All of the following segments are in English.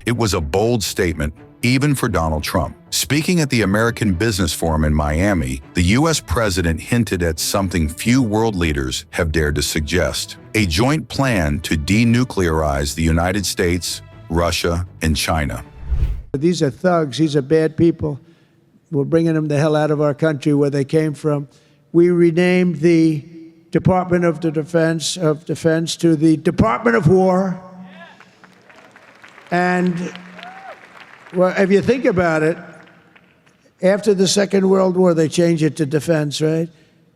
It was a bold statement, even for Donald Trump. Speaking at the American Business Forum in Miami, the U.S. president hinted at something few world leaders have dared to suggest: a joint plan to denuclearize the United States, Russia, and China. These are thugs. These are bad people. We're bringing them the hell out of our country where they came from. We renamed the Department of Defense to the Department of War. And well, if you think about it, after the Second World War, they changed it to defense, right?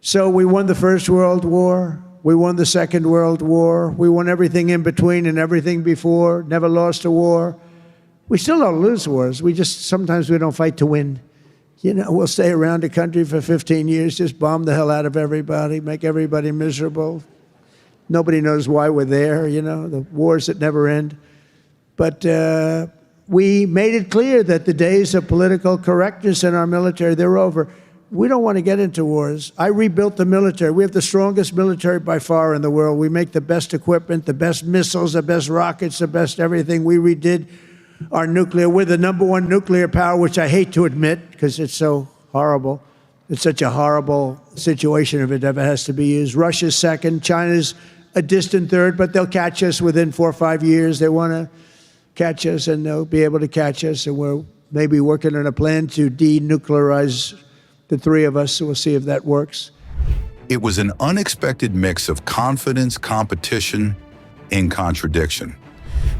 So we won the First World War. We won the Second World War. We won everything in between and everything before. Never lost a war. We still don't lose wars. Sometimes we don't fight to win. You know, we'll stay around the country for 15 years, just bomb the hell out of everybody, make everybody miserable. Nobody knows why we're there, you know, the wars that never end. But we made it clear that the days of political correctness in our military, they're over. We don't want to get into wars. I rebuilt the military. We have the strongest military by far in the world. We make the best equipment, the best missiles, the best rockets, the best everything. We redid our nuclear. We're the #1 nuclear power, which I hate to admit because it's so horrible. It's such a horrible situation if it ever has to be used. Russia's second. China's a distant third, but they'll catch us within 4 or 5 years. They want to catch us, and they'll be able to catch us. And we're maybe working on a plan to denuclearize the three of us, so we'll see if that works. It was an unexpected mix of confidence, competition, and contradiction.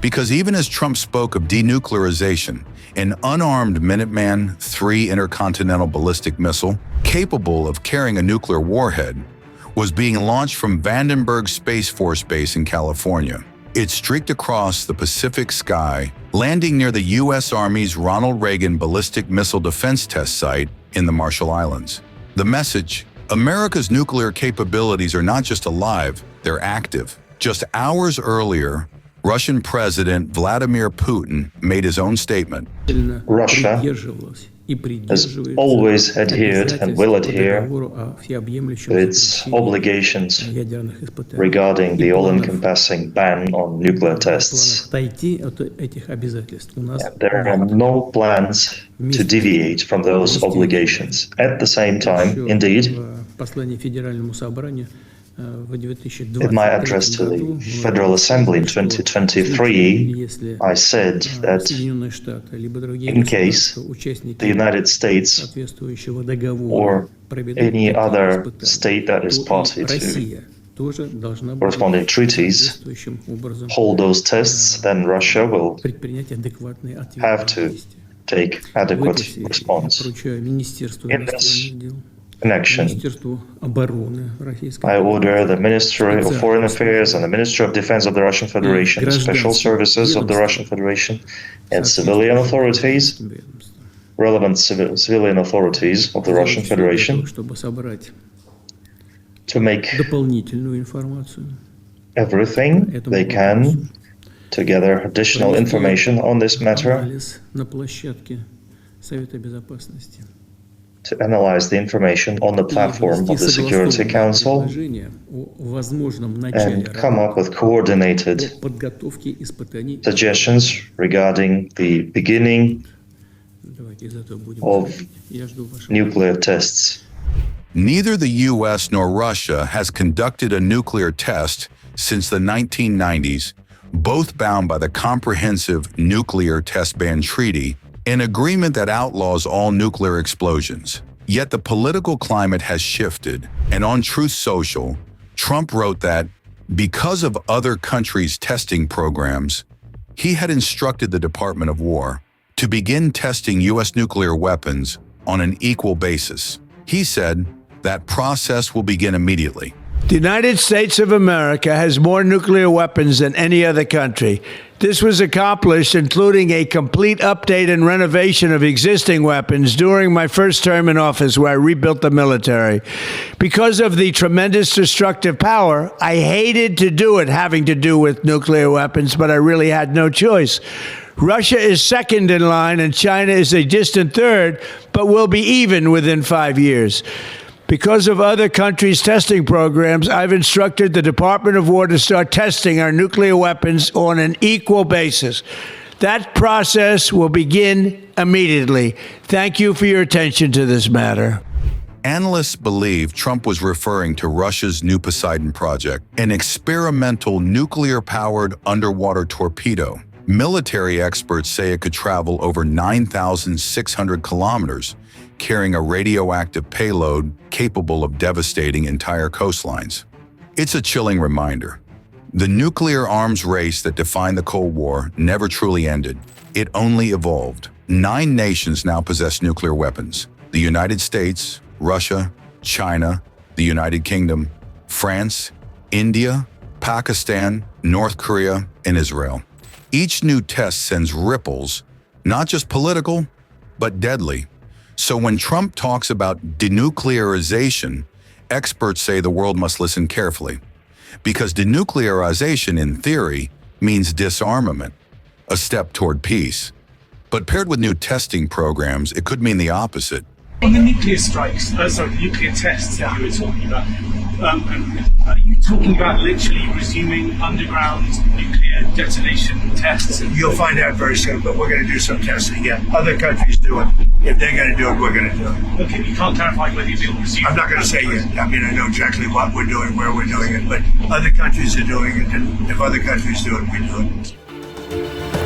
Because even as Trump spoke of denuclearization, an unarmed Minuteman III intercontinental ballistic missile, capable of carrying a nuclear warhead, was being launched from Vandenberg Space Force Base in California. It streaked across the Pacific sky, landing near the U.S. Army's Ronald Reagan Ballistic Missile Defense Test Site in the Marshall Islands. The message: America's nuclear capabilities are not just alive, they're active. Just hours earlier, Russian President Vladimir Putin made his own statement. Russia has always adhered and will adhere to its obligations regarding the all-encompassing ban on nuclear tests. There are no plans to deviate from those obligations. At the same time, indeed, in my address to the Federal Assembly in 2023, I said that in case the United States or any other state that is party to corresponding treaties hold those tests, then Russia will have to take adequate response. In this connection, I order the Ministry of Foreign Affairs and the Ministry of Defense of the Russian Federation, the Special Services of the Russian Federation, and civilian authorities, relevant civilian authorities of the Russian Federation, to make everything they can to gather additional information on this matter, to analyze the information on the platform of the Security Council and come up with coordinated suggestions regarding the beginning of nuclear tests. Neither the U.S. nor Russia has conducted a nuclear test since the 1990s, both bound by the Comprehensive Nuclear Test Ban Treaty, an agreement that outlaws all nuclear explosions. Yet the political climate has shifted, and on Truth Social, Trump wrote that, because of other countries' testing programs, he had instructed the Department of War to begin testing U.S. nuclear weapons on an equal basis. He said that process will begin immediately. The United States of America has more nuclear weapons than any other country. This was accomplished including a complete update and renovation of existing weapons during my first term in office, where I rebuilt the military. Because of the tremendous destructive power, I hated to do it having to do with nuclear weapons, but I really had no choice. Russia is second in line and China is a distant third, but will be even within 5 years. Because of other countries' testing programs, I've instructed the Department of War to start testing our nuclear weapons on an equal basis. That process will begin immediately. Thank you for your attention to this matter. Analysts believe Trump was referring to Russia's New Poseidon project, an experimental nuclear-powered underwater torpedo. Military experts say it could travel over 9,600 kilometers, carrying a radioactive payload capable of devastating entire coastlines. It's a chilling reminder. The nuclear arms race that defined the Cold War never truly ended. It only evolved. 9 nations now possess nuclear weapons: the United States, Russia, China, the United Kingdom, France, India, Pakistan, North Korea, and Israel. Each new test sends ripples, not just political, but deadly. So when Trump talks about denuclearization, experts say the world must listen carefully. Because denuclearization, in theory, means disarmament, a step toward peace. But paired with new testing programs, it could mean the opposite. On the nuclear strikes, sorry, the nuclear tests that you were talking about, are you talking about literally resuming underground nuclear detonation tests? You'll find out very soon, but we're going to do some testing. Yeah, other countries do it. If they're going to do it, we're going to do it. Okay, you can't clarify whether you'll resume. I'm not going to say yet. I mean, I know exactly what we're doing, where we're doing it, but other countries are doing it, and if other countries do it, we do it.